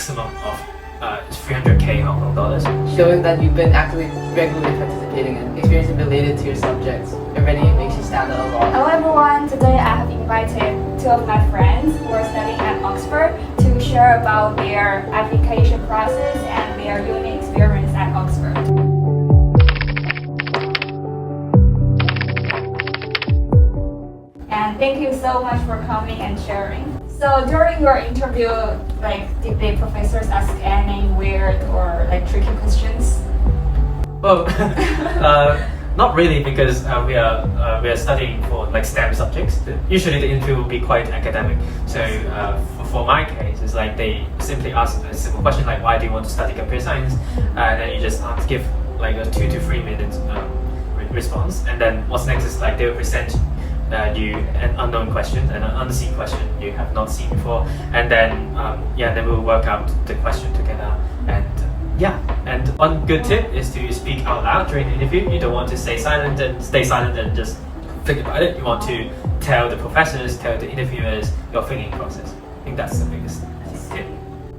maximum of 300k Hong Kong dollars. Showing that you've been actively regularly participating in experiences related to your subjects already makes you stand out a lot. Hello everyone, today I have invited two of my friends who are studying at Oxford to share about their application process and their uni experience at Oxford. And thank you so much for coming and sharing. So during your interview, did the professors ask any weird or tricky questions? Well, not really, because we are studying for STEM subjects. Usually the interview will be quite academic. So for my case, it's like they simply ask a simple question like, why do you want to study computer science? And then you just have to give like a 2 to 3 minute response. And then what's next is they will present you an unknown question, an unseen question you have not seen before, and then then we'll work out the question together. And one good tip is to speak out loud during the interview. You don't want to stay silent and just think about it. You want to tell the professors, tell the interviewers your thinking process. I think that's the biggest tip.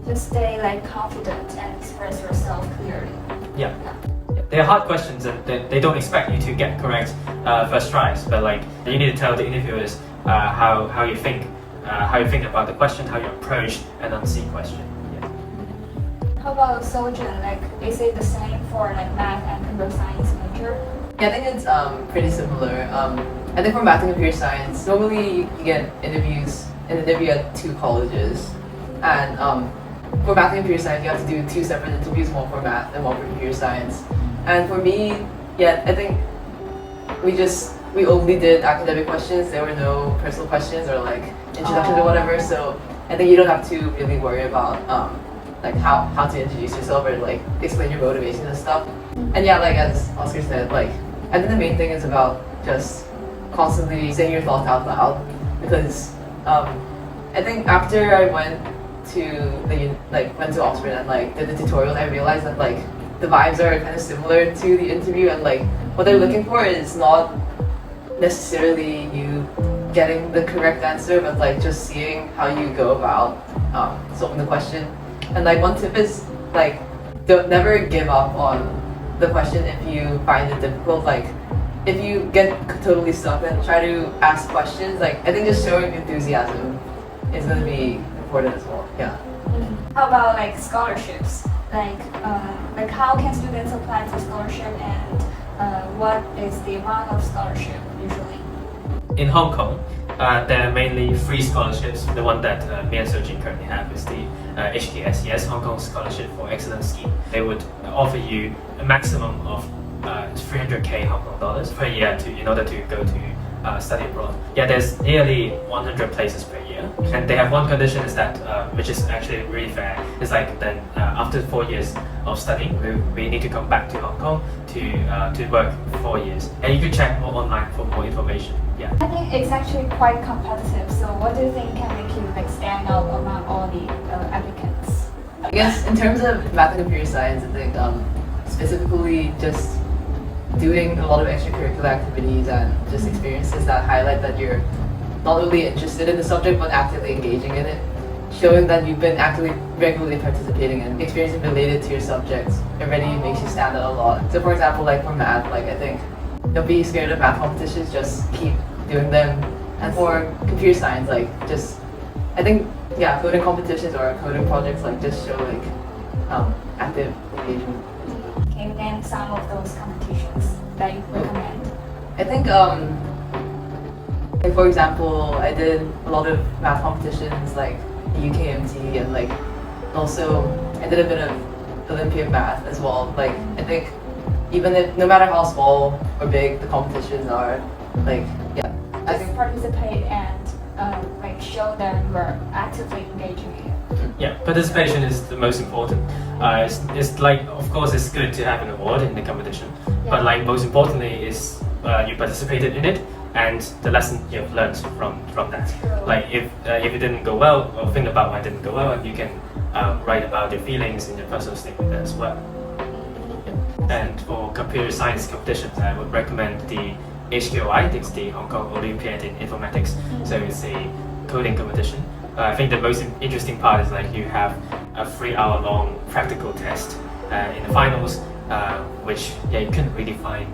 Just stay confident and express yourself clearly. Yeah. They're hard questions and they don't expect you to get correct first tries, but you need to tell the interviewers how you think about the question, how you approach an unseen question. Yeah. How about Sojin? Is it the same for math and computer science major? Yeah, I think it's pretty similar. I think for math and computer science, normally you get an interview at 2 colleges, and for math and computer science, you have to do 2 separate interviews, one for math and one for computer science. And for me, I think we only did academic questions. There were no personal questions or introductions or whatever. So I think you don't have to really worry about how to introduce yourself or explain your motivation and stuff. And as Oscar said, I think the main thing is about just constantly saying your thoughts out loud, because I think after I went to Oxford and did the tutorials, I realized that the vibes are kind of similar to the interview, and what they're looking for is not necessarily you getting the correct answer, but just seeing how you go about solving the question. And one tip is don't never give up on the question if you find it difficult. If you get totally stuck, then try to ask questions. I think just showing enthusiasm is going to be important as well. Yeah. How about scholarships? How can students apply for scholarship, and what is the amount of scholarship usually? In Hong Kong, there are mainly 3 scholarships. The one that me and Sojin currently have is the HKD, Hong Kong Scholarship for Excellence Scheme. They would offer you a maximum of 300k Hong Kong dollars per year in order to go to study abroad. Yeah, there's nearly 100 places per year, and they have one condition is that, which is actually really fair, is then after 4 years of studying, we need to come back to Hong Kong to work 4 years. And you can check more online for more information. Yeah. I think it's actually quite competitive. So what do you think can make you stand out among all the applicants? I guess in terms of math and computer science, I think specifically just doing a lot of extracurricular activities and just experiences that highlight that you're not only interested in the subject but actively engaging in it, showing that you've been actively regularly participating in experiences related to your subjects already makes you stand out a lot. So for example, for math, I think don't be scared of math competitions, just keep doing them. And for computer science, I think coding competitions or coding projects just show active engagement. Can you name some of those competitions that you recommend? I think for example, I did a lot of math competitions like UKMT, and also I did a bit of Olympiad math as well. I think even if no matter how small or big the competitions are, I think participate and show that you are actively engaging in it. Yeah, participation is the most important. It's of course it's good to have an award in the competition, but most importantly is you participated in it and the lesson you've learned from that. If it didn't go well, think about why it didn't go well, and you can write about your feelings in your personal statement as well. Yeah. And for computer science competitions, I would recommend the HKD, it's the Hong Kong Olympiad in Informatics. So it's a coding competition. I think the most interesting part is you have a 3-hour long practical test in the finals, which you couldn't really find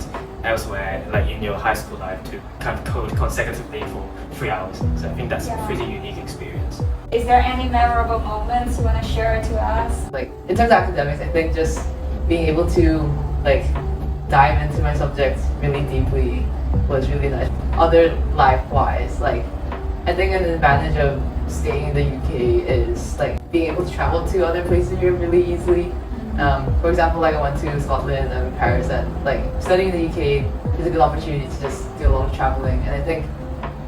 elsewhere, like in your high school life, to kind of code consecutively for 3 hours. So I think that's a pretty unique experience. Is there any memorable moments you want to share to us? Like in terms of academics, I think just being able to like dive into my subjects really deeply was really nice. Other life-wise, like I think an advantage of staying in the UK is like being able to travel to other places in Europe really easily. For example, like I went to Scotland and Paris, and like studying in the UK is a good opportunity to just do a lot of traveling. And I think,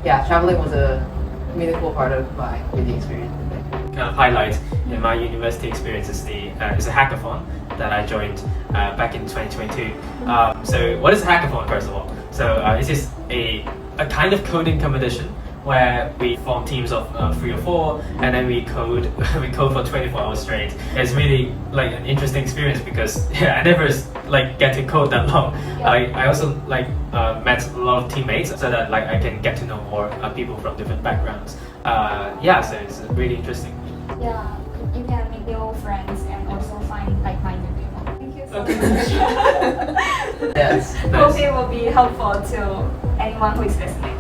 yeah, traveling was a meaningful part of my uni experience. Kind of highlight in my university experience is is a hackathon that I joined back in 2022. So what is a hackathon, first of all? So it is a kind of coding competition where we form teams of 3 or 4, and then we code for 24 hours straight. It's really like an interesting experience because I never like get to code that long. I also like met a lot of teammates so that like I can get to know more people from different backgrounds. So it's really interesting. Yeah, you can make new friends and also find like-minded people. Thank you so much. Yes. Hope it will be helpful to anyone who is listening.